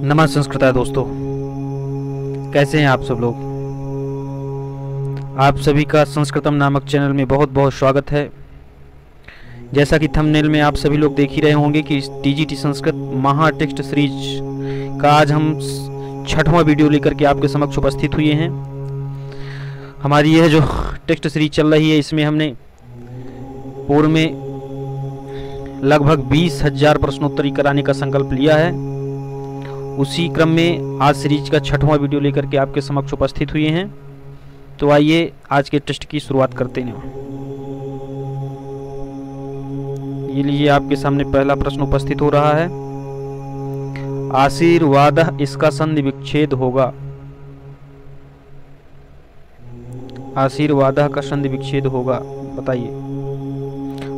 नमः संस्कृता दोस्तों, कैसे हैं आप सब लोग। आप सभी का संस्कृतम नामक चैनल में बहुत बहुत स्वागत है। जैसा कि थंबनेल में आप सभी लोग देख ही रहे होंगे कि टीजीटी संस्कृत महा टेक्स्ट सीरीज का आज हम 6वां वीडियो लेकर के आपके समक्ष उपस्थित हुए हैं। हमारी यह जो टेक्स्ट सीरीज चल रही है, इसमें हमने पूर्व में लगभग 20,000 प्रश्नोत्तरी कराने का संकल्प लिया है। उसी क्रम में आज सीरीज का 6वां वीडियो लेकर के आपके समक्ष उपस्थित हुए हैं। तो आइए आज के टेस्ट की शुरुआत करते हैं। ये लीजिए, आपके सामने पहला प्रश्न उपस्थित हो रहा है। आशीर्वाद इसका संधि विच्छेद होगा। आशीर्वाद का संधि विच्छेद होगा, बताइए।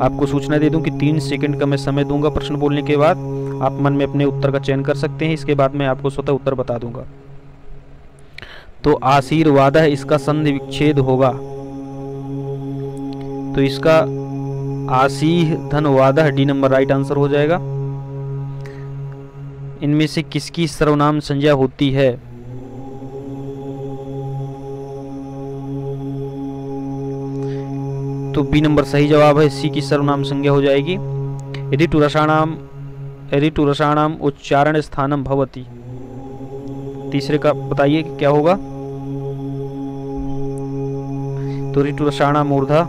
आपको सूचना दे दूं कि 3 सेकंड का मैं समय दूंगा प्रश्न बोलने के बाद। आप मन में अपने उत्तर का चयन कर सकते हैं। इसके बाद मैं आपको स्वतः उत्तर बता दूंगा। तो आशीर्वाद है, इसका संधि विच्छेद होगा। तो इसका आशीह धनवाद डी नंबर राइट आंसर हो जाएगा। इनमें से किसकी सर्वनाम संज्ञा होती है? तो बी नंबर सही जवाब है। सी की सर्वनाम संज्ञा हो जाएगी। ऋतु रसाणाम उच्चारण स्थानम भवति। तीसरे का बताइए क्या होगा। तो ऋतु रसाणाम मूर्धा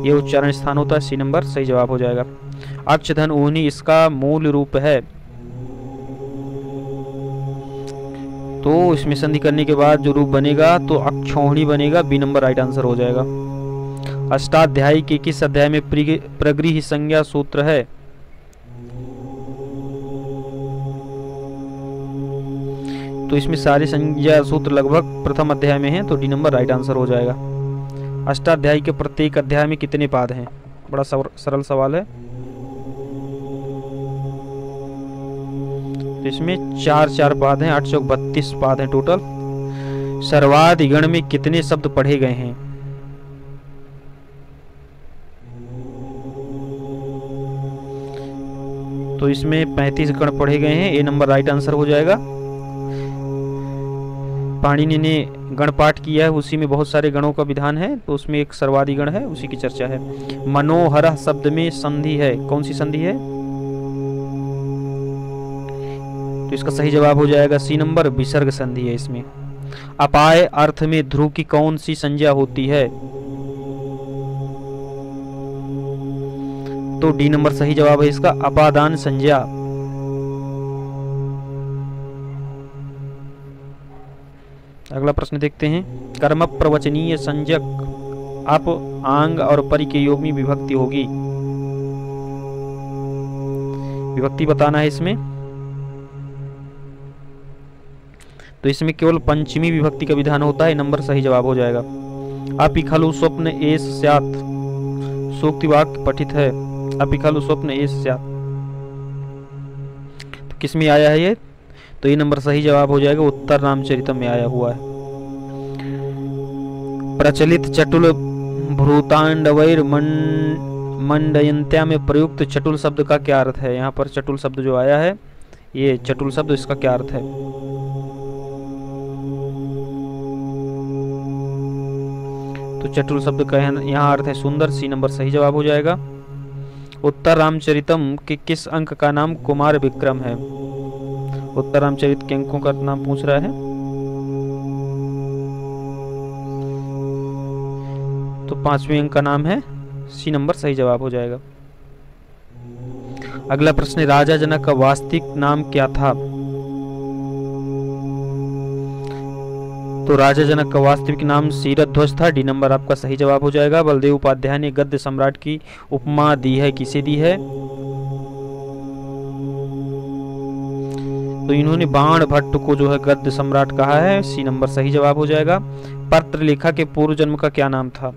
ये उच्चारण स्थान होता है। सी नंबर सही जवाब हो जाएगा। अक्षधन ऊनी इसका मूल रूप है। तो इसमें संधि करने के बाद जो रूप बनेगा तो अक्षौहिणी बनेगा। बी नंबर राइट आंसर हो जाएगा। अष्टाध्यायी के किस अध्याय में प्रगृह संज्ञा सूत्र है? तो इसमें सारे संज्ञा सूत्र लगभग प्रथम अध्याय में हैं। तो डी नंबर राइट आंसर हो जाएगा। अष्टाध्यायी के प्रत्येक अध्याय में कितने पाद हैं? बड़ा सरल सवाल है। तो इसमें 4 पाद हैं। 832 पाद हैं टोटल। सर्वाधिगण में कितने शब्द पढ़े गए हैं? तो इसमें 35 गण पढ़े गए हैं। ए नंबर राइट आंसर हो जाएगा। पाणिनि ने गण पाठ किया है, उसी में बहुत सारे गणों का विधान है। तो उसमें एक सर्वादि गण है, उसी की चर्चा है। मनोहर शब्द में संधि है, कौन सी संधि है? तो इसका सही जवाब हो जाएगा सी नंबर विसर्ग संधि है इसमें। अपाय अर्थ में ध्रुव की कौन सी संज्ञा होती है? तो डी नंबर सही जवाब है इसका, अपादान संज्ञा। अगला प्रश्न देखते हैं। कर्म प्रवचनीय संज्ञक अप आंग और परि के योग में विभक्ति होगी। विभक्ति बताना है इसमें। तो इसमें केवल पंचमी विभक्ति का विधान होता है। नंबर सही जवाब हो जाएगा। अपि खलु स्वप्न एष स्यात्, सूक्ति वाक्य पठित है। अपि खलु स्वप्न एष स्यात्, तो किस में आया है ये? तो ये नंबर सही जवाब हो जाएगा। उत्तर रामचरितम में आया हुआ है। प्रचलित चटुल भ्रूतांडवैर मंडयंत्या में प्रयुक्त चटुल शब्द का क्या अर्थ है? यहाँ पर चटुल शब्द जो आया है, ये चटुल शब्द, इसका क्या अर्थ है? तो चटुल शब्द का यहाँ अर्थ है सुंदर। सी नंबर सही जवाब हो जाएगा। उत्तर रामचरितम के किस अंक का नाम कुमार विक्रम है? उत्तर रामचरित के अंकों का नाम पूछ रहा है। तो 5वें अंक का नाम है। सी नंबर सही जवाब हो जाएगा। अगला प्रश्न, राजा जनक का वास्तविक नाम क्या था? तो राजा जनक का वास्तविक नाम शीरध्वज था। डी नंबर आपका सही जवाब हो जाएगा। बलदेव उपाध्याय ने गद्य सम्राट की उपमा दी है, किसे दी है? तो इन्होंने बाण भट्ट को जो है गद्य सम्राट कहा है। सी नंबर सही जवाब हो जाएगा। पत्रलेखा के पूर्व जन्म का क्या नाम था?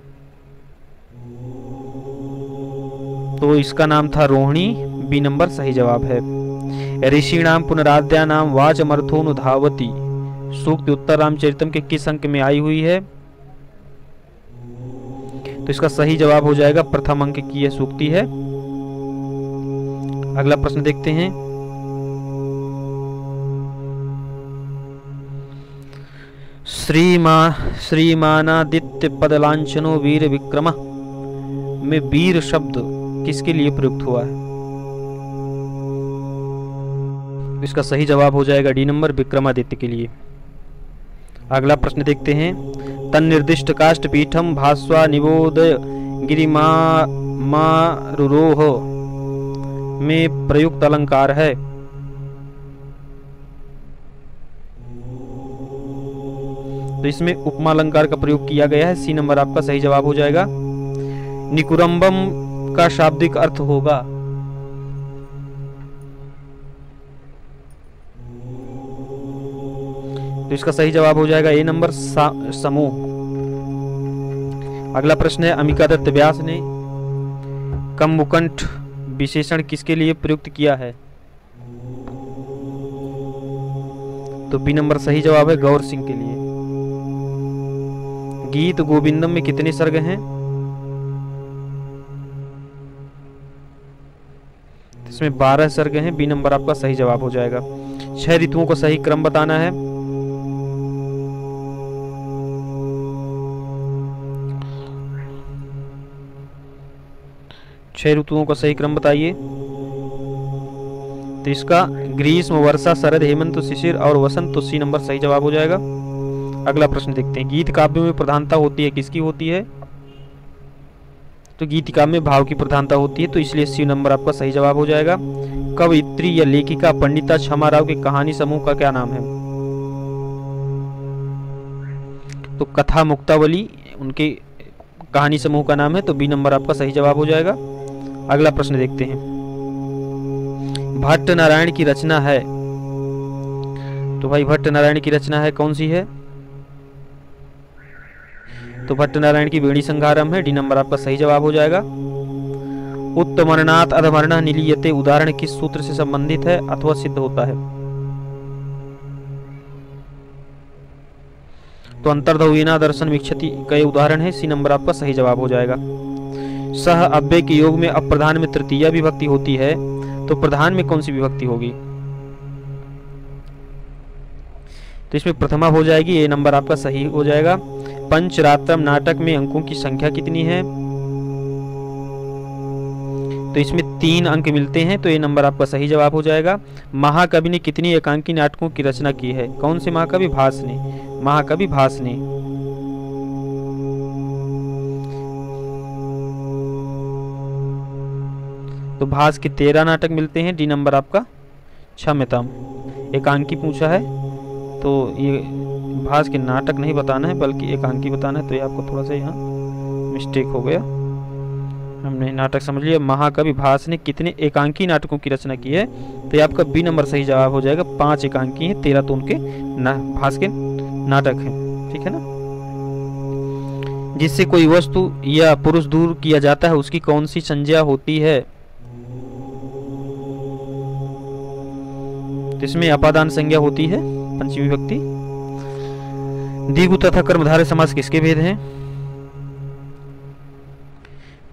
तो इसका नाम था रोहिणी। बी नंबर सही जवाब है। ऋषिणाम पुनराद्या नाम वाचमर्थोनुधावती, सूक्त उत्तर रामचरितम के किस अंक में आई हुई है? तो इसका सही जवाब हो जाएगा प्रथम अंक की यह सूक्ति है। अगला प्रश्न देखते हैं। श्रीमानादित्य पदलांछनो वीर विक्रम में वीर शब्द किसके लिए प्रयुक्त हुआ है? इसका सही जवाब हो जाएगा डी नंबर, विक्रमादित्य के लिए। अगला प्रश्न देखते हैं। तन्निर्दिष्ट काष्ठ पीठम भास्वा निबोधय गिरिमारुरोह में प्रयुक्त अलंकार है। तो इसमें उपमा अलंकार का प्रयोग किया गया है। सी नंबर आपका सही जवाब हो जाएगा। निकुरम्बम का शाब्दिक अर्थ होगा। तो इसका सही जवाब हो जाएगा ए नंबर, समूह। अगला प्रश्न है। अमिका दत्त व्यास ने कम्बुकंठ विशेषण किसके लिए प्रयुक्त किया है? तो बी नंबर सही जवाब है, गौर सिंह के लिए। गीत गोविंदम में कितने सर्ग हैं? इसमें 12 सर्ग हैं। बी नंबर आपका सही जवाब हो जाएगा। 6 ऋतुओं का सही क्रम बताना है। छह ऋतुओं का सही क्रम बताइए। तो इसका ग्रीष्म, वर्षा, शरद, हेमंत, शिशिर और वसंत। तो सी नंबर सही जवाब हो जाएगा। अगला प्रश्न देखते हैं। गीत काव्य में प्रधानता होती है, किसकी होती है? तो गीत काव्य में भाव की प्रधानता होती है, तो इसलिए सी नंबर आपका सही जवाब हो जाएगा। कवयित्री या लेखिका पंडिता क्षमा राव के कहानी समूह का क्या नाम है? तो कथा मुक्तावली उनके कहानी समूह का नाम है, तो बी नंबर आपका सही जवाब हो जाएगा। अगला प्रश्न देखते हैं। भट्ट नारायण की रचना है, तो भाई भट्ट नारायण की रचना है कौन सी है? तो भट्ट नारायण की वेणी संहारम है। डी नंबर आपका सही जवाब हो जाएगा। उत्तमरणात् अधमर्णः निलीयते उदाहरण किस सूत्र से संबंधित है अथवा सिद्ध होता है? तो अंतर्धवीना दर्शन विक्षति का ये उदाहरण है। सी नंबर आपका सही जवाब हो जाएगा। सह अव्यय के योग में अप्रधान में तृतीया विभक्ति होती है, तो प्रधान में कौन सी विभक्ति होगी? तो इसमें प्रथमा हो जाएगी। ए नंबर आपका सही हो जाएगा। पंचरात्रम नाटक में अंकों की संख्या कितनी है? तो इसमें 3 अंक मिलते हैं, तो ये नंबर आपका सही जवाब हो जाएगा। महाकवि ने कितनी एकांकी नाटकों की रचना की है? कौन से महाकवि? भास ने। महाकवि भास ने। तो भास के 13 नाटक मिलते हैं। डी नंबर आपका क्षम्यताम। एकांकी पूछा है, तो ये भास के नाटक नहीं बताना है बल्कि एकांकी बताना है, तो ये आपको थोड़ा सा यहाँ मिस्टेक हो गया। हमने नाटक समझ लिया। महाकवि भास ने कितने एकांकी नाटकों की रचना की है? तो ये आपका बी नंबर सही जवाब हो जाएगा। 5 एकांकी हैं, 13 तो उनके भास के नाटक हैं। ठीक है ना। जिससे कोई वस्तु या पुरुष दूर किया जाता है उसकी कौन सी संज्ञा होती है? तो इसमें अपादान संज्ञा होती है, पंचमी विभक्ति। द्विगु तथा कर्मधारय समास किसके भेद हैं?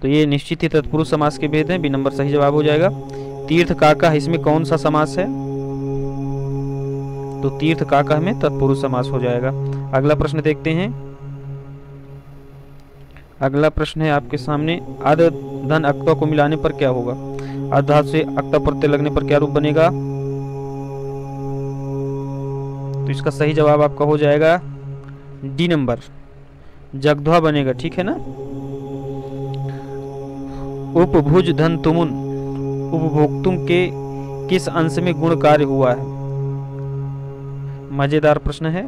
तो ये निश्चित ही तत्पुरुष समास के भेद हैं। बी नंबर सही जवाब हो जाएगा। तीर्थ काका, इसमें कौन सा समास है? तो तीर्थ काका में तत्पुरुष समास हो जाएगा। अगला प्रश्न देखते हैं। अगला प्रश्न है आपके सामने। अद धन अक्ता को मिलाने पर क्या होगा? अद धातु से अक्ता प्रत्यय लगने पर क्या रूप बनेगा? तो इसका सही जवाब आपका हो जाएगा डी नंबर, जगध्वा बनेगा। ठीक है ना। उपभुज धन तुमुन, उपभोक्तुम के किस अंश में गुण कार्य हुआ है? मजेदार प्रश्न है।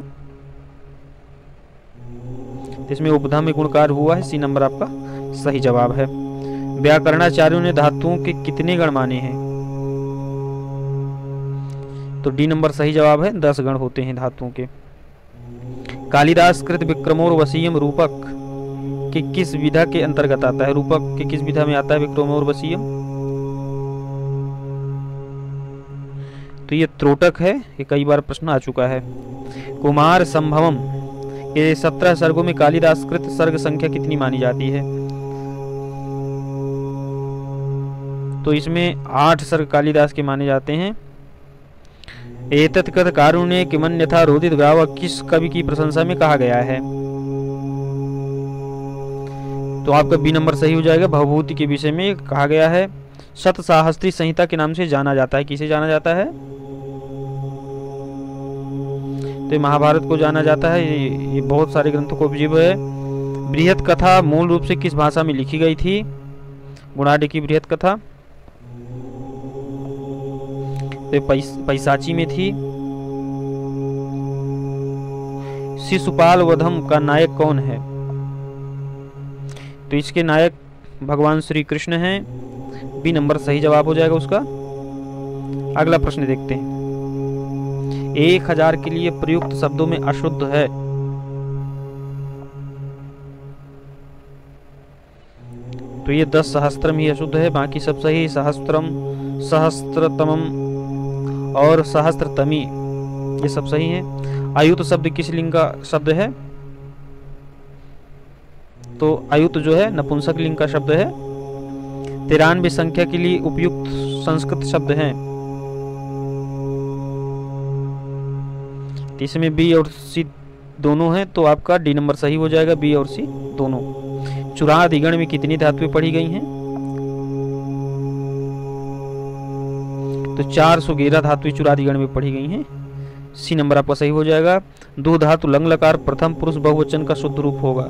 इसमें उपधा में गुण कार्य हुआ है। सी नंबर आपका सही जवाब है। व्याकरणाचार्यों ने धातुओं के कितने गण माने हैं? तो डी नंबर सही जवाब है। 10 गण होते हैं धातुओं के। कालिदास कृत विक्रमोर्वशीयम रूपक के किस विधा के अंतर्गत आता है? रूपक के किस विधा में आता है विक्रमोर्वशीयम? तो ये त्रोटक है। ये कई बार प्रश्न आ चुका है। कुमार संभवम के 17 सर्गों में कालिदास कृत सर्ग संख्या कितनी मानी जाती है? तो इसमें 8 सर्ग कालिदास के माने जाते हैं। एतत् कथ कारुण्य किमन्यथा रोदित गाव किस कवि की प्रशंसा में कहा गया है? तो आपका बी नंबर सही हो जाएगा। भवभूति के विषय में कहा गया है। शत साहस्त्री संहिता के नाम से जाना जाता है। किसे जाना जाता है? तो महाभारत को जाना जाता है। ये बहुत सारे ग्रंथों को उपजीव है। बृहत कथा मूल रूप से किस भाषा में लिखी गई थी? गुणाढ्य की बृहत कथा तो पैसाची में थी। शिशुपाल वधम का नायक कौन है? तो इसके नायक भगवान श्री कृष्ण हैं। बी नंबर सही जवाब हो जाएगा उसका। अगला प्रश्न देखते हैं। 1000 के लिए प्रयुक्त शब्दों में अशुद्ध है। तो ये 10 सहस्त्रम ही अशुद्ध है, बाकी सब सही। सहस्त्रम, सहस्त्रतमम और सहस्त्रतमी ये सब सही है। आयुत शब्द किस लिंग का शब्द है? तो आयुत जो है नपुंसक लिंग का शब्द है। 93 संख्या के लिए उपयुक्त संस्कृत शब्द हैं। इसमें बी और सी दोनों हैं, तो आपका डी नंबर सही हो जाएगा। बी और सी दोनों। चुरादिगण में कितनी धातुएं पढ़ी गई हैं? तो 411 धातुएं चुरादिगण में पढ़ी गई हैं। सी नंबर आपका सही हो जाएगा। दो धातु लंग लकार प्रथम पुरुष बहुवचन का शुद्ध रूप होगा।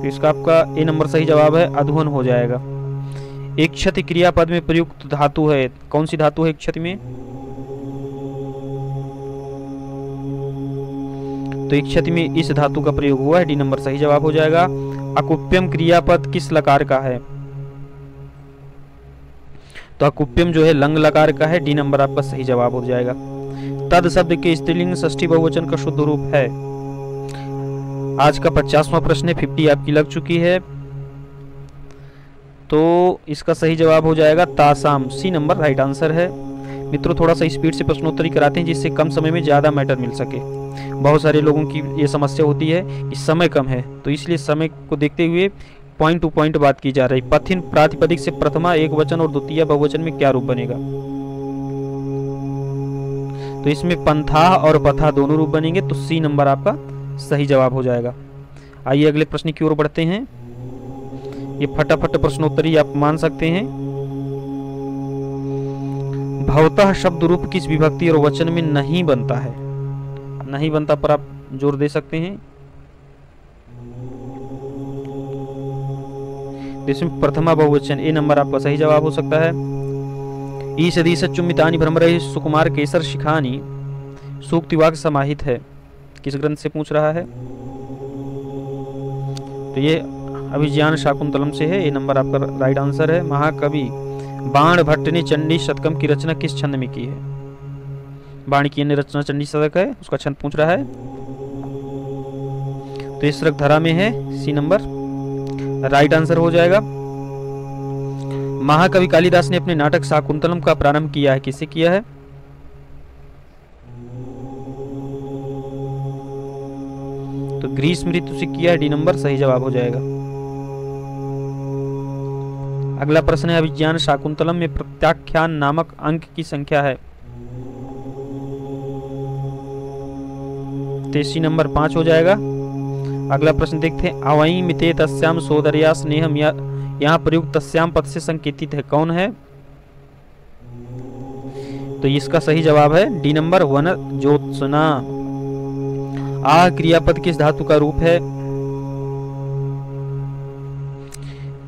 तो इसका आपका ए नंबर सही जवाब है। अधुवन हो जाएगा। एक क्षति क्रियापद में प्रयुक्त धातु है। कौन सी धातु है एक क्षति में? तो एक क्षति में इस धातु का प्रयोग हुआ है। डी नंबर सही जवाब हो जाएगा। अकुप्यम क्रियापद किस लकार का है? तो अकुप्यम जो है लंग लकार का है। डी नंबर आपका सही जवाब हो जाएगा। तद शब्द के स्त्रीलिंग षष्ठी बहुवचन का शुद्ध रूप है। आज का 50वां प्रश्न है। 50 आपकी लग चुकी है, तो इसका सही जवाब हो जाएगा तासाम। सी नंबर राइट आंसर है। मित्रों थोड़ा सा स्पीड से प्रश्नोत्तरी कराते हैं जिससे कम समय में ज्यादा मैटर मिल सके। बहुत सारे लोगों की ये समस्या होती है कि समय कम है, तो इसलिए समय को देखते हुए पॉइंट टू पॉइंट बात की जा रही। पथिन प्रातिपदिक से प्रथमा एक वचन और द्वितीय बहुवचन में क्या रूप बनेगा? तो इसमें पंथा और पथा दोनों रूप बनेंगे, तो सी नंबर आपका सही जवाब हो जाएगा। आइए अगले प्रश्न की ओर बढ़ते हैं। ये फटाफट प्रश्नोत्तरी आप मान सकते हैं। भवतः शब्द रूप किस विभक्ति और वचन में नहीं बनता है? नहीं बनता पर आप जोर दे सकते हैं। इसमें प्रथमा बहुवचन ए नंबर आपका सही जवाब हो सकता है। ईसदीश चुम्बितानि भ्रमरहि सुकुमार केसर शिखानी सूक्तिवाक्य समाहित है। किस ग्रंथ से पूछ रहा है? तो ये अभिज्ञान शाकुंतलम से है। ये नंबर आपका राइट आंसर है। महाकवि बाण भट्ट ने चंडी शतकम की रचना किस छंद में की है? बाणिकीय ने रचना चंडी शतक है, उसका छंद पूछ रहा है। तो इस रक धरा में है। सी नंबर राइट आंसर हो जाएगा। महाकवि कालिदास ने अपने नाटक शाकुंतलम का प्रारंभ किया है। किससे किया है? तो ग्रीष्म ऋतु से किया है। डी नंबर सही जवाब हो जाएगा। अगला प्रश्न है। अभिज्ञान शाकुंतलम में प्रत्याख्यान नामक अंक की संख्या है। तो सी नंबर 5 हो जाएगा। अगला प्रश्न देखते हैं। अवई मिते तस्याम सोदरया स्नेहम, यहाँ प्रयुक्त तस्याम पद से संकेतित है। कौन है? तो इसका सही जवाब है डी नंबर वन ज्योत्सना। आह क्रियापद किस धातु का रूप है?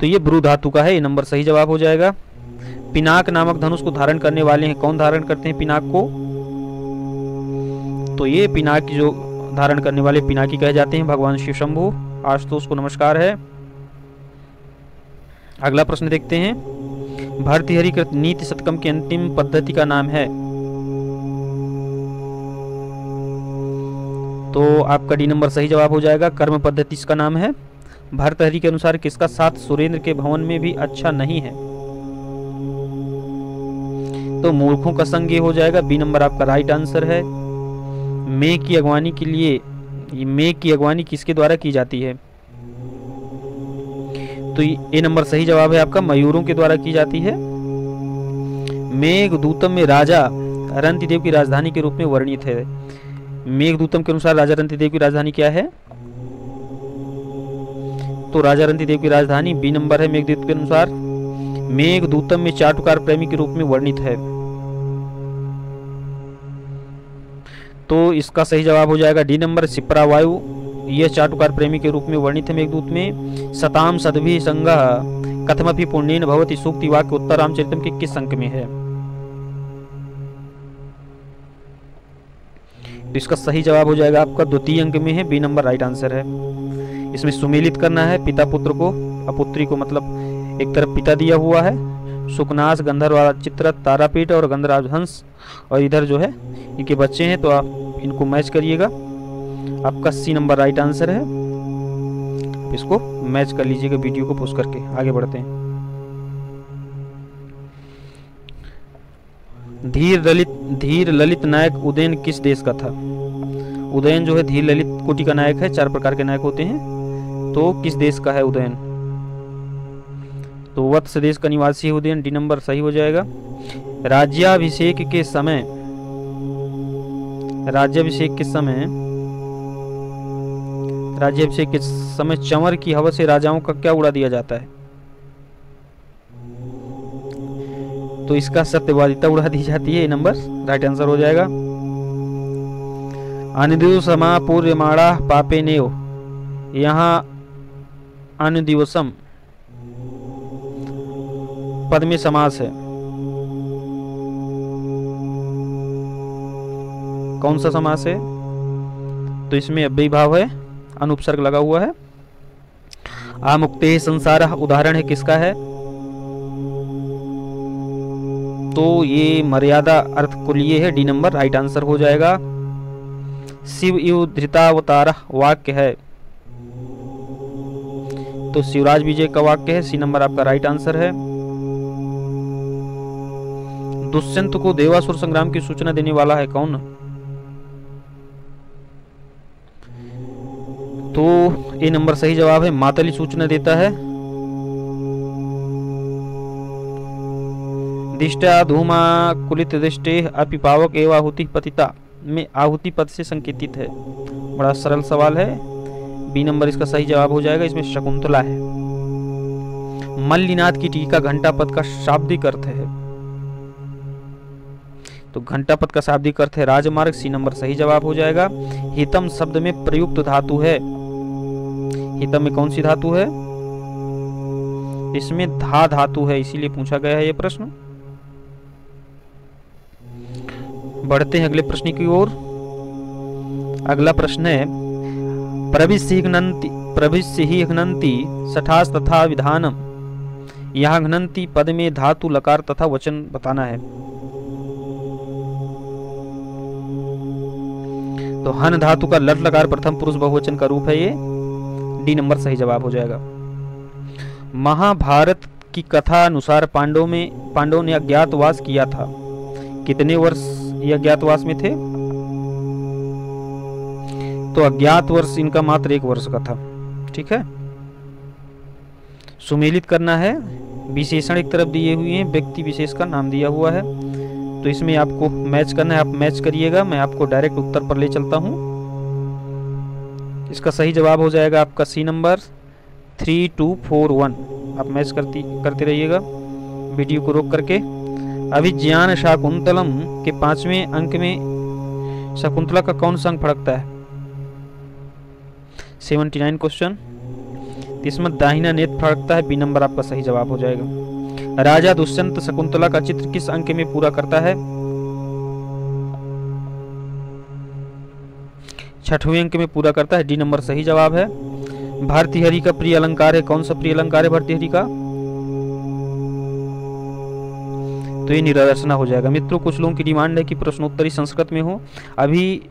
तो ये ब्रू धातु का है। ये नंबर सही जवाब हो जाएगा। पिनाक नामक धनुष को धारण करने वाले हैं। कौन धारण करते हैं पिनाक को? तो ये पिनाक जो धारण करने वाले पिनाकी कहे जाते हैं भगवान शिव शंभु। आज तो उसको नमस्कार है। अगला प्रश्न देखते हैं। भर्तृहरि कृत नीति शतकम की अंतिम पद्धति का नाम है। तो आपका डी नंबर सही जवाब हो जाएगा। कर्म पद्धति इसका नाम है। भर्तृहरि के अनुसार किसका साथ सुरेंद्र के भवन में भी अच्छा नहीं है? तो मूर्खों का संग ये हो जाएगा। बी नंबर आपका राइट आंसर है। मे की अगवानी के लिए, मे की अगवानी किसके द्वारा की जाती है? तो ए नंबर सही जवाब है आपका। मयूरों के द्वारा की जाती है। मेघदूतम में राजा रंतिदेव की राजधानी के रूप में वर्णित है। मेघदूतम के अनुसार राजा रंतिदेव की राजधानी क्या है? तो राजा रंतिदेव की राजधानी बी नंबर है। मेघदूत के अनुसार मेघदूतम में चाटुकार प्रेमी के रूप में वर्णित है। तो इसका सही जवाब हो जाएगा डी नंबर, शिप्रा वायु। यह चाटुकार प्रेमी के रूप में वर्णित है मेघदूत में। सताम सद्भि संगः कथमपि पुण्येन भवति सूक्ति वाक्य उत्तर रामचरितम के किस अंक में है? तो इसका सही जवाब हो जाएगा आपका द्वितीय अंक में है, बी नंबर राइट आंसर है। इसमें सुमेलित करना है पिता पुत्र को, अपुत्री को, मतलब एक तरफ पिता दिया हुआ है सुकनास, गंधर्व चित्र, तारापीठ और गंधराज हंस, और इधर जो है इनके बच्चे हैं, तो आप इनको मैच करिएगा। आपका सी नंबर राइट आंसर है। इसको मैच कर लीजिएगा वीडियो को पोस्ट करके। आगे बढ़ते हैं। धीर ललित नायक उदयन किस देश का था? उदयन जो है धीर ललित कोटि का नायक है। 4 प्रकार के नायक होते हैं। तो किस देश का है उदयन? तो वत्स देश का निवासी है उदयन। डी नंबर सही हो जाएगा। राज्याभिषेक के समय चंवर की हवा से राजाओं का क्या उड़ा दिया जाता है? तो इसका सत्यवादिता उड़ा दी जाती है। ये नंबर राइट आंसर हो जाएगा। अनिदिवसमा पूर्यमाणा पापे नेव, यहाँ अनिदिवसम पद में समास है। कौन सा समास है? तो इसमें अव्ययी भाव है, अनुपसर्ग लगा हुआ है। आमुक्ते संसारः उदाहरण है किसका है? तो ये मर्यादा अर्थ कुलीय है। डी नंबर राइट आंसर हो जाएगा। शिव इव धृतावतारः वाक्य है, तो शिवराज विजय का वाक्य है। सी नंबर आपका राइट आंसर है। दुष्यंत को देवासुर संग्राम की सूचना देने वाला है कौन? तो ए नंबर सही जवाब है। मातली सूचना देता है। दिष्टा धूमा कुलित दृष्टे अपि पावक एवं आहुति पतिता में आहुति पद से संकेतित है। बड़ा सरल सवाल है। बी नंबर इसका सही जवाब हो जाएगा। इसमें शकुंतला है। मल्लिनाथ की टीका घंटा पद का शाब्दिक अर्थ है। तो घंटा पद का शाब्दिक अर्थ है राजमार्ग। सी नंबर सही जवाब हो जाएगा। हितम शब्द में प्रयुक्त धातु है। हितम में कौन सी धातु है? इसमें धा धातु है, इसीलिए पूछा गया है यह प्रश्न। बढ़ते हैं अगले प्रश्न की ओर। अगला प्रश्न है प्रविश्य ही घ्नन्ति सठास तथा विधानम। यहाँ घ्नन्ति पद में धातु लकार तथा वचन बताना है। तो हन धातु का लट लकार प्रथम पुरुष बहुवचन का रूप है ये। डी नंबर सही जवाब हो जाएगा। महाभारत की कथा अनुसार पांडवों ने अज्ञातवास किया था। कितने वर्ष ये अज्ञातवास में थे? तो अज्ञात वर्ष इनका मात्र 1 वर्ष का था। ठीक है। सुमेलित करना है। विशेषण एक तरफ दिए हुए हैं, व्यक्ति विशेष का नाम दिया हुआ है। तो इसमें आपको मैच करना है। आप मैच करिएगा, मैं आपको डायरेक्ट उत्तर पर ले चलता हूं। इसका सही जवाब हो जाएगा आपका सी नंबर 3241। आप मैच करते रहिएगा वीडियो को रोक करके। अभिज्ञान शाकुंतलम के 5वें अंक में शकुंतला का कौन सा अंक फड़कता है? 79 क्वेश्चन। इसमें दाहिना नेत्र फड़कता है। बी नंबर आपका सही जवाब हो जाएगा। राजा दुष्यंत शकुंतला का चित्र किस अंक में पूरा करता है? 6वें अंक में पूरा करता है। डी नंबर सही जवाब है। भर्तृहरि का प्रिय अलंकार है। कौन सा प्रिय अलंकार है भर्तृहरि का? तो ये निरसना हो जाएगा। मित्रों, कुछ लोगों की डिमांड है कि प्रश्नोत्तरी संस्कृत में हो। अभी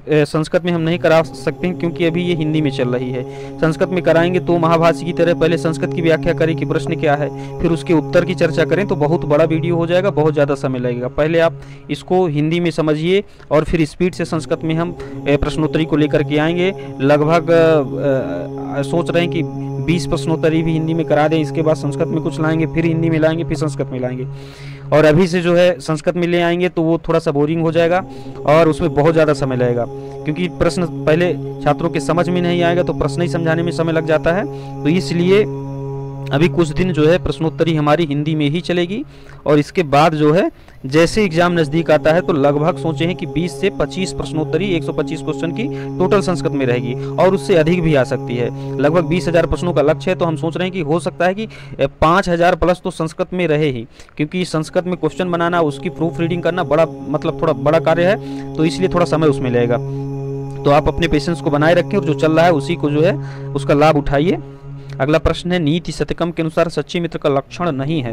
संस्कृत में हम नहीं करा सकते हैं क्योंकि अभी ये हिंदी में चल रही है। संस्कृत में कराएंगे तो महाभाष्य की तरह पहले संस्कृत की व्याख्या करें कि प्रश्न क्या है, फिर उसके उत्तर की चर्चा करें, तो बहुत बड़ा वीडियो हो जाएगा, बहुत ज़्यादा समय लगेगा। पहले आप इसको हिंदी में समझिए और फिर स्पीड से संस्कृत में हम प्रश्नोत्तरी को लेकर के आएंगे। लगभग सोच रहे हैं कि 20 प्रश्नोत्तरी भी हिंदी में करा दें, इसके बाद संस्कृत में कुछ लाएंगे, फिर हिंदी में लाएंगे, फिर संस्कृत में लाएंगे, और अभी से जो है संस्कृत में ले आएंगे तो वो थोड़ा सा बोरिंग हो जाएगा और उसमें बहुत ज़्यादा समय लगेगा, क्योंकि प्रश्न पहले छात्रों के समझ में नहीं आएगा तो प्रश्न ही समझाने में समय लग जाता है। तो इसलिए अभी कुछ दिन जो है प्रश्नोत्तरी हमारी हिंदी में ही चलेगी, और इसके बाद जो है जैसे एग्जाम नज़दीक आता है तो लगभग सोचे हैं कि 20 से 25 प्रश्नोत्तरी 125 क्वेश्चन की टोटल संस्कृत में रहेगी, और उससे अधिक भी आ सकती है। लगभग 20,000 प्रश्नों का लक्ष्य है, तो हम सोच रहे हैं कि हो सकता है कि 5,000 प्लस तो संस्कृत में रहे ही, क्योंकि संस्कृत में क्वेश्चन बनाना, उसकी प्रूफ रीडिंग करना बड़ा मतलब थोड़ा बड़ा कार्य है, तो इसलिए थोड़ा समय उसमें लगेगा। तो आप अपने पेशेंस को बनाए रखें और जो चल रहा है उसी को जो है उसका लाभ उठाइए। अगला प्रश्न है, नीति शतकम के अनुसार सच्चे मित्र का लक्षण नहीं है,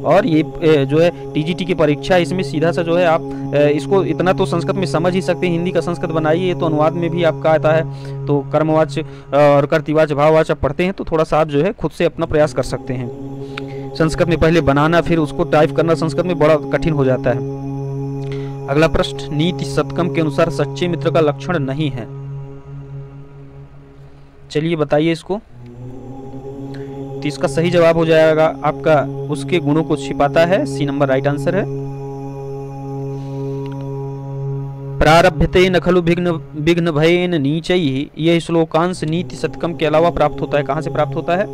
और ये जो है टीजीटी की परीक्षा, इसमें सीधा सा जो है आप इसको इतना तो संस्कृत में समझ ही सकते हैं, हिंदी का संस्कृत बनाइए, ये तो अनुवाद में भी आपका आता है, तो कर्मवाच्य और कर्तृवाच्य भाववाच्य आप पढ़ते हैं तो थोड़ा सा आप जो है खुद से अपना प्रयास कर सकते हैं। संस्कृत में पहले बनाना फिर उसको टाइप करना संस्कृत में बड़ा कठिन हो जाता है। अगला प्रश्न, नीति शतकम के अनुसार सच्चे मित्र का लक्षण नहीं है, चलिए बताइए इसको। तो इसका सही जवाब हो जाएगा आपका उसके गुणों को छिपाता है, सी नंबर राइट आंसर है। प्रारभ्यते न खलु विघ्न भयेन नीचैः, यह श्लोकांश नीति शतकम के अलावा प्राप्त होता है। कहां से प्राप्त होता है?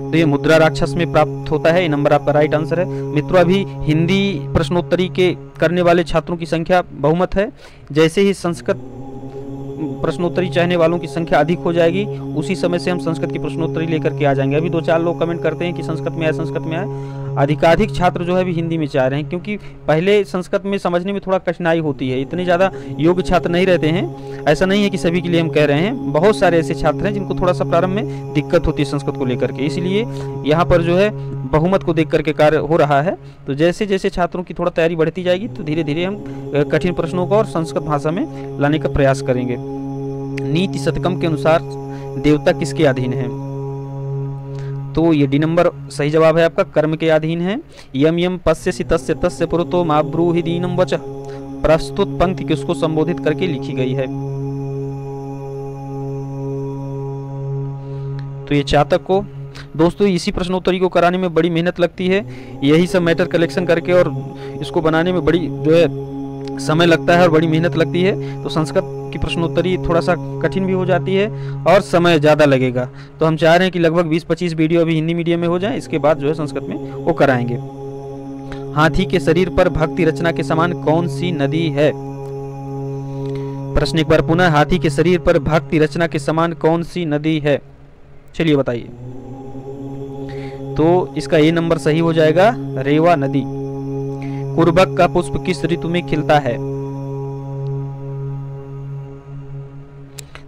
तो ये मुद्रा राक्षस में प्राप्त होता है, ये नंबर आपका राइट आंसर है। मित्रों, अभी हिंदी प्रश्नोत्तरी के करने वाले छात्रों की संख्या बहुमत है, जैसे ही संस्कृत प्रश्नोत्तरी चाहने वालों की संख्या अधिक हो जाएगी उसी समय से हम संस्कृत की प्रश्नोत्तरी लेकर के आ जाएंगे। अभी 2-4 लोग कमेंट करते हैं कि संस्कृत में आए, संस्कृत में आए। अधिकाधिक छात्र जो है अभी हिंदी में चाह रहे हैं, क्योंकि पहले संस्कृत में समझने में थोड़ा कठिनाई होती है, इतने ज़्यादा योग्य छात्र नहीं रहते हैं। ऐसा नहीं है कि सभी के लिए हम कह रहे हैं, बहुत सारे ऐसे छात्र हैं जिनको थोड़ा सा प्रारंभ में दिक्कत होती है संस्कृत को लेकर के, इसलिए यहाँ पर जो है बहुमत को देख करके कार्य हो रहा है। तो जैसे जैसे छात्रों की थोड़ा तैयारी बढ़ती जाएगी तो धीरे धीरे हम कठिन प्रश्नों को और संस्कृत भाषा में लाने का प्रयास करेंगे। नीति शतकम के अनुसार देवता किसके अधीन है? तो ये डी नंबर सही जवाब है आपका, कर्म के अधीन है। यम यम पश्यसि तस्य तस्य पुरतो मा ब्रूहि दीनम वचः, प्रस्तुत पंक्ति किसको संबोधित करके लिखी गई है? तो ये चातक को। दोस्तों, इसी प्रश्नोत्तरी को कराने में बड़ी मेहनत लगती है, यही सब मैटर कलेक्शन करके और इसको बनाने में बड़ी जो है समय लगता है और बड़ी मेहनत लगती है। तो संस्कृत की प्रश्नोत्तरी थोड़ा सा कठिन भी हो जाती है और समय ज़्यादा लगेगा, तो हम चाह रहे हैं कि लगभग 20-25 वीडियो अभी हिंदी मीडियम में हो जाए, इसके बाद जो है संस्कृत में वो कराएंगे। हाथी के शरीर पर भक्ति रचना के समान कौन सी नदी है? प्रश्न एक बार पुनः, हाथी के शरीर पर भक्ति रचना के समान कौन सी नदी है? चलिए बताइए। तो इसका ए नंबर सही हो जाएगा, रेवा नदी। कुर्बक का पुष्प किस ऋतु में खिलता है?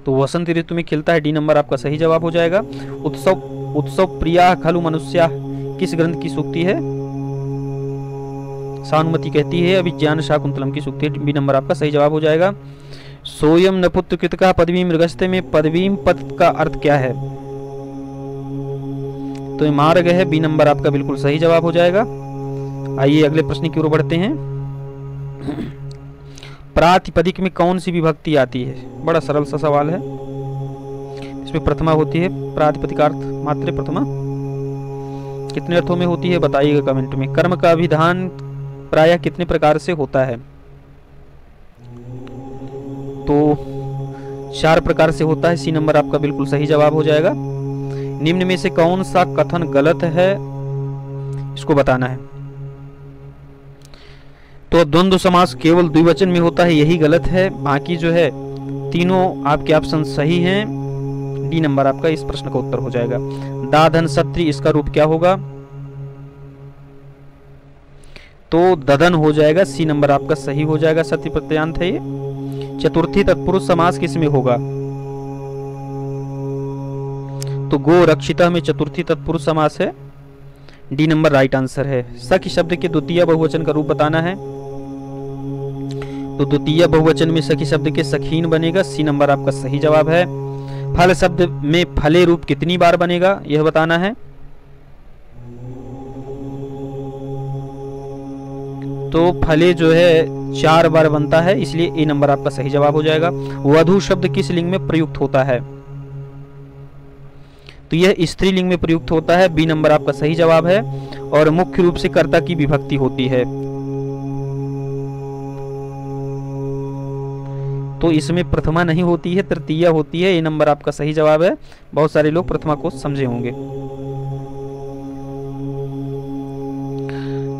तो वसंत ऋतु में खिलता है, डी नंबर आपका सही जवाब हो जाएगा। उत्सव प्रिया खलु मनुष्या किस ग्रंथ की सूक्ति है? सानुमति कहती है, अभिज्ञान शाकुंतलम की सूक्ति है, बी नंबर आपका सही जवाब हो जाएगा। सोयम नपुत्र कृतका पदवी मृगस्ते में पदवी पद का अर्थ क्या है? तो ये मार्ग है, बी नंबर आपका बिल्कुल सही जवाब हो जाएगा। आइए अगले प्रश्न की ओर बढ़ते हैं। प्रातिपदिक में कौन सी विभक्ति आती है? बड़ा सरल सा सवाल है। इसमें प्रथमा होती है, प्रातिपदिकार्थ मात्रे प्रथमा। कितने अर्थों में होती है बताइएगा कमेंट में। कर्म का विधान प्रायः कितने प्रकार से होता है? तो 4 प्रकार से होता है, सी नंबर आपका बिल्कुल सही जवाब हो जाएगा। निम्न में से कौन सा कथन गलत है, इसको बताना है। तो द्वंद्व समास केवल द्विवचन में होता है, यही गलत है। बाकी जो है तीनों आपके ऑप्शन सही हैं, डी नंबर आपका इस प्रश्न का उत्तर हो जाएगा। दाधन सत्री, इसका रूप क्या होगा? तो ददन हो जाएगा, सी नंबर आपका सही हो जाएगा, सत्य प्रत्यांत है ये। चतुर्थी तत्पुरुष समास किस में होगा? तो गो रक्षिता में चतुर्थी तत्पुरुष समास है, डी नंबर राइट आंसर है। सखी शब्द के द्वितीय बहुवचन का रूप बताना है। तो द्वितीय बहुवचन में सखी शब्द के सखीन बनेगा, सी नंबर आपका सही जवाब है। फल शब्द में फले रूप कितनी बार बनेगा, यह बताना है। तो फले जो है 4 बार बनता है, इसलिए ए नंबर आपका सही जवाब हो जाएगा। वधु शब्द किस लिंग में प्रयुक्त होता है? तो यह स्त्रीलिंग में प्रयुक्त होता है, बी नंबर आपका सही जवाब है। और मुख्य रूप से कर्ता की विभक्ति होती है, तो इसमें प्रथमा नहीं होती है, तृतीया होती है। ए नंबर आपका सही जवाब है। बहुत सारे लोग प्रथमा को समझे होंगे।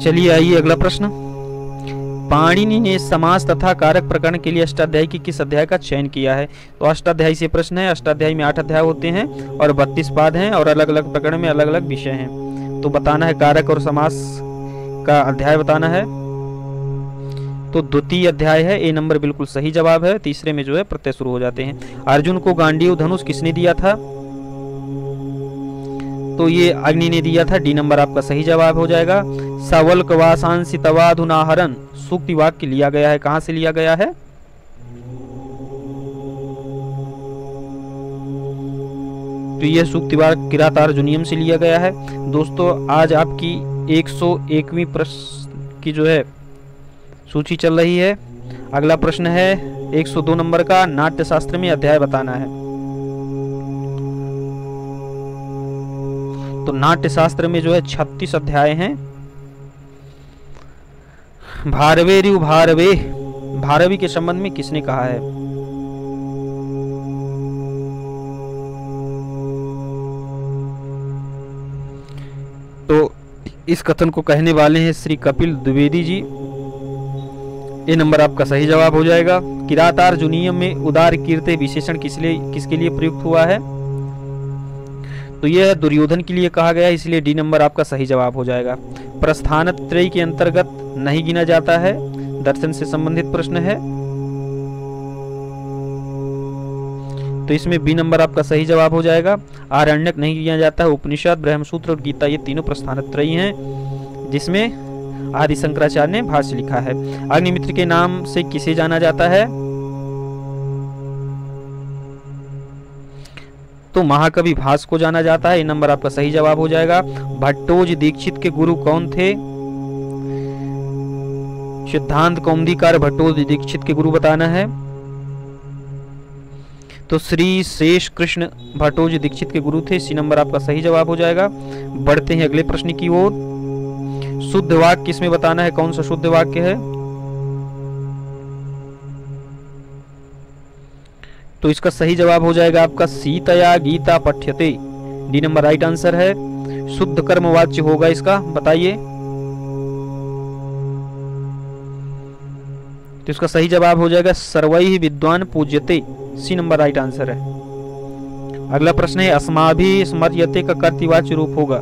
चलिए आइए अगला प्रश्न। पाणिनि ने समास तथा कारक प्रकरण के लिए अष्टाध्यायी के किस अध्याय का चयन किया है? तो अष्टाध्यायी से प्रश्न है। अष्टाध्यायी में 8 अध्याय होते हैं और 32 पाद हैं और अलग अलग प्रकरण में अलग अलग विषय हैं। तो बताना है कारक और समास का अध्याय बताना है। तो द्वितीय अध्याय है, ए नंबर बिल्कुल सही जवाब है। तीसरे में जो है प्रत्यय शुरू हो जाते हैं। अर्जुन को गांडीव धनुष किसने दिया था? तो ये अग्नि ने दिया था, डी नंबर आपका सही जवाब हो जाएगा। सवल्क वासांसि तवाधुनाहरन सूक्ति वाक्य लिया गया है, कहां से लिया गया है? तो यह सूक्ति वाक्य किरात अर्जुनियम से लिया गया है। दोस्तों आज आपकी 101वीं प्रश्न की जो है सूची चल रही है। अगला प्रश्न है 102 नंबर का, नाट्य शास्त्र में अध्याय बताना है। तो नाट्य शास्त्र में जो है 36 अध्याय हैं। भारवे रिव भारवे, भारवी के संबंध में किसने कहा है? तो इस कथन को कहने वाले हैं श्री कपिल द्विवेदी जी। ये नंबर आपका सही जवाब हो जाएगा। किरातार्जुनीयम में उदार कीर्ति विशेषण किसके लिए प्रयुक्त हुआ है? तो यह दुर्योधन के लिए कहा गया, इसलिए डी नंबर आपका सही जवाब हो जाएगा। प्रस्थानत्रयी के अंतर्गत नहीं गिना जाता है, दर्शन से संबंधित प्रश्न है, तो इसमें बी नंबर आपका सही जवाब हो जाएगा। आरण्यक नहीं गिना जाता है। उपनिषद, ब्रह्मसूत्र और गीता ये तीनों प्रस्थानत्रयी हैं, जिसमें आदि शंकराचार्य ने भाष्य लिखा है। अग्निमित्र के नाम से किसे जाना जाता है? तो महाकवि भास को जाना जाता है। ये नंबर आपका सही जवाब हो जाएगा। भट्टोजी दीक्षित के गुरु कौन थे? सिद्धांत कौमुदीकार भट्टोजी दीक्षित के गुरु बताना है। तो श्री शेष कृष्ण भट्टोजी दीक्षित के गुरु थे। सी नंबर आपका सही जवाब हो जाएगा। बढ़ते हैं अगले प्रश्न की ओर। शुद्ध वाक्य किसमें बताना है? कौन सा शुद्ध वाक्य है? तो इसका सही जवाब हो जाएगा आपका सीतया गीता पठ्यते, डी नंबर राइट आंसर है। शुद्ध कर्मवाच्य होगा इसका, बताइए। तो इसका सही जवाब हो जाएगा सर्वैः विद्वान पूज्यते, सी नंबर राइट आंसर है। अगला प्रश्न है अस्माभिः स्मर्यते का कर्तृवाच्य रूप होगा।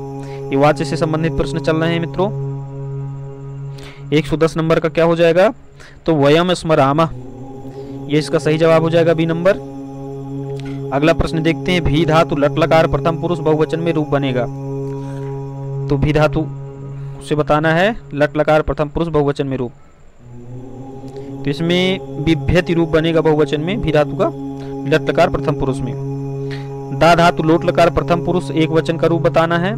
ये वाच्य से संबंधित प्रश्न चल रहे हैं मित्रों। 110 नंबर का क्या हो जाएगा? तो वयम स्मरामः, ये इसका सही जवाब हो जाएगा, बी नंबर। अगला प्रश्न देखते हैं। भी धातु लट लकार प्रथम पुरुष बहुवचन में रूप बनेगा। तो भी धातु से बताना है लट लकार प्रथम पुरुष बहुवचन में रूप। तो इसमें बिभ्यति रूप बनेगा बहुवचन में भी धातु का लट लकार प्रथम पुरुष में। दा धातु लोट लकार प्रथम पुरुष एक वचन का रूप बताना है।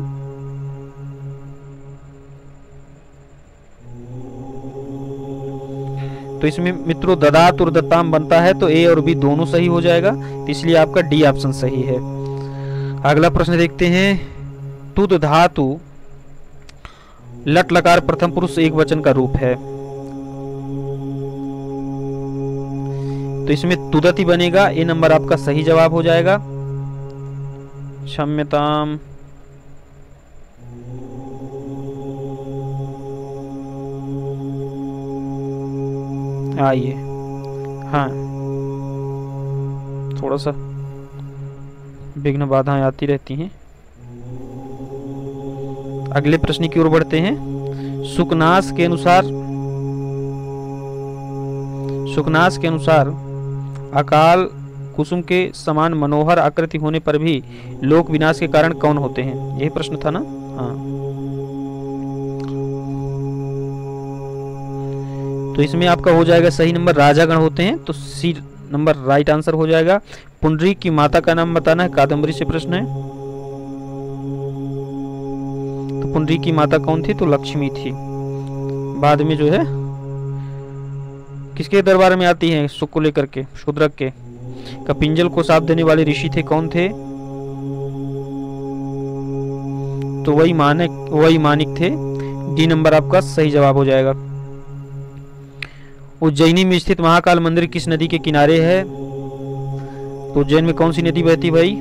तो इसमें मित्रों ददात और दत्ताम बनता है, तो ए और बी दोनों सही हो जाएगा, तो इसलिए आपका डी ऑप्शन सही है। अगला प्रश्न देखते हैं। तुद धातु लट लकार प्रथम पुरुष एक वचन का रूप है, तो इसमें तुदति बनेगा। ए नंबर आपका सही जवाब हो जाएगा। क्षम्यताम, आइए, हाँ थोड़ा सा विघ्न बाधाएं आती रहती हैं। अगले प्रश्न की ओर बढ़ते हैं। सुकनास के अनुसार अकाल कुसुम के समान मनोहर आकृति होने पर भी लोक विनाश के कारण कौन होते हैं? यही प्रश्न था ना? हाँ, तो इसमें आपका हो जाएगा सही नंबर राजागण होते हैं, तो सी नंबर राइट आंसर हो जाएगा। पुंडरीक की माता का नाम बताना है, कादम्बरी से प्रश्न है। तो पुंडरीक की माता कौन थी? तो लक्ष्मी थी। बाद में जो है किसके दरबार में आती हैं सुख को लेकर के? शूद्रक के। कपिंजल को शाप देने वाले ऋषि थे, कौन थे? तो वही मानिक थे। डी नंबर आपका सही जवाब हो जाएगा। उज्जैनी में स्थित महाकाल मंदिर किस नदी के किनारे है? तो उज्जैन में कौन सी नदी बहती भाई?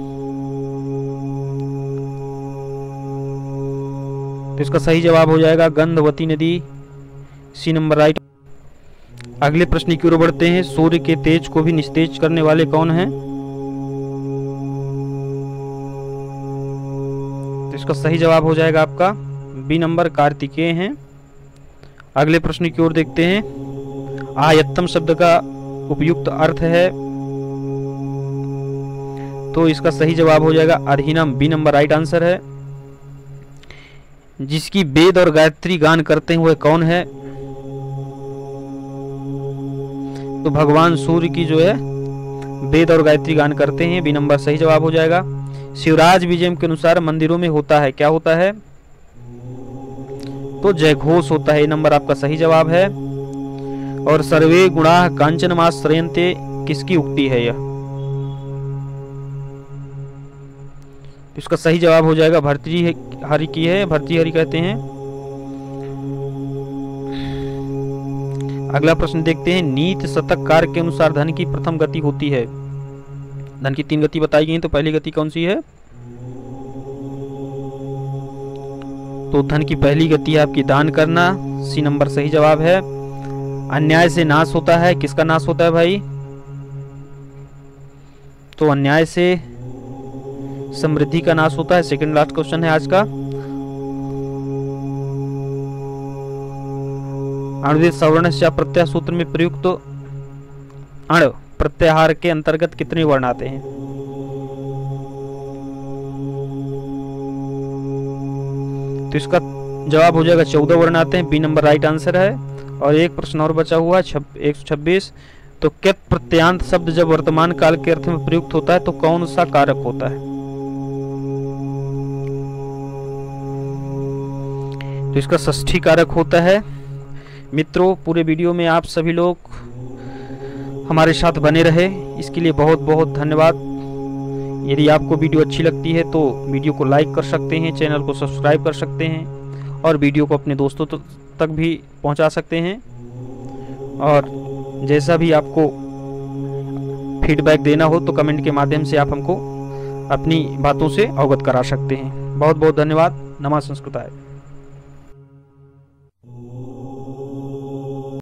तो इसका सही जवाब हो जाएगा गंधवती नदी, सी नंबर राइट। अगले प्रश्न की ओर बढ़ते हैं। सूर्य के तेज को भी निस्तेज करने वाले कौन हैं? तो इसका सही जवाब हो जाएगा आपका बी नंबर कार्तिकेय हैं। अगले प्रश्न की ओर देखते हैं। आयत्तम शब्द का उपयुक्त अर्थ है? तो इसका सही जवाब हो जाएगा Adheenam, B number right answer है। जिसकी वेद और गायत्री गान करते हुए कौन है? तो भगवान सूर्य की जो है वेद और गायत्री गान करते हैं, बी नंबर सही जवाब हो जाएगा। शिवराज विजयम के अनुसार मंदिरों में होता है, क्या होता है? तो जयघोष होता है, ये नंबर आपका सही जवाब है। और सर्वे गुणाः कांचनमाश्रयन्ते किसकी उक्ति है यह? इसका सही जवाब हो जाएगा भर्तृहरि की है, भर्तृहरि कहते हैं। अगला प्रश्न देखते हैं। नीत शतककार के अनुसार धन की प्रथम गति होती है। धन की 3 गति बताई गई, तो पहली गति कौन सी है? तो धन की पहली गति है आपकी दान करना, सी नंबर सही जवाब है। अन्याय से नाश होता है, किसका नाश होता है भाई? तो अन्याय से समृद्धि का नाश होता है, सेकंड लास्ट क्वेश्चन है आज का। अणुदित सवर्णस्य प्रत्यय सूत्र में प्रयुक्त अण प्रत्याहार के अंतर्गत कितने वर्ण आते हैं? तो इसका जवाब हो जाएगा 14 वर्ण आते हैं, बी नंबर राइट आंसर है। और एक प्रश्न और बचा हुआ 126। तो कित प्रत्यांत शब्द जब वर्तमान काल के अर्थ में प्रयुक्त होता है तो कौन सा कारक होता है? तो इसका षष्ठी कारक होता है। मित्रों, पूरे वीडियो में आप सभी लोग हमारे साथ बने रहे, इसके लिए बहुत बहुत धन्यवाद। यदि आपको वीडियो अच्छी लगती है तो वीडियो को लाइक कर सकते हैं, चैनल को सब्सक्राइब कर सकते हैं और वीडियो को अपने दोस्तों तक भी पहुंचा सकते हैं। और जैसा भी आपको फीडबैक देना हो तो कमेंट के माध्यम से आप हमको अपनी बातों से अवगत करा सकते हैं। बहुत बहुत धन्यवाद। नमः संस्कृताय।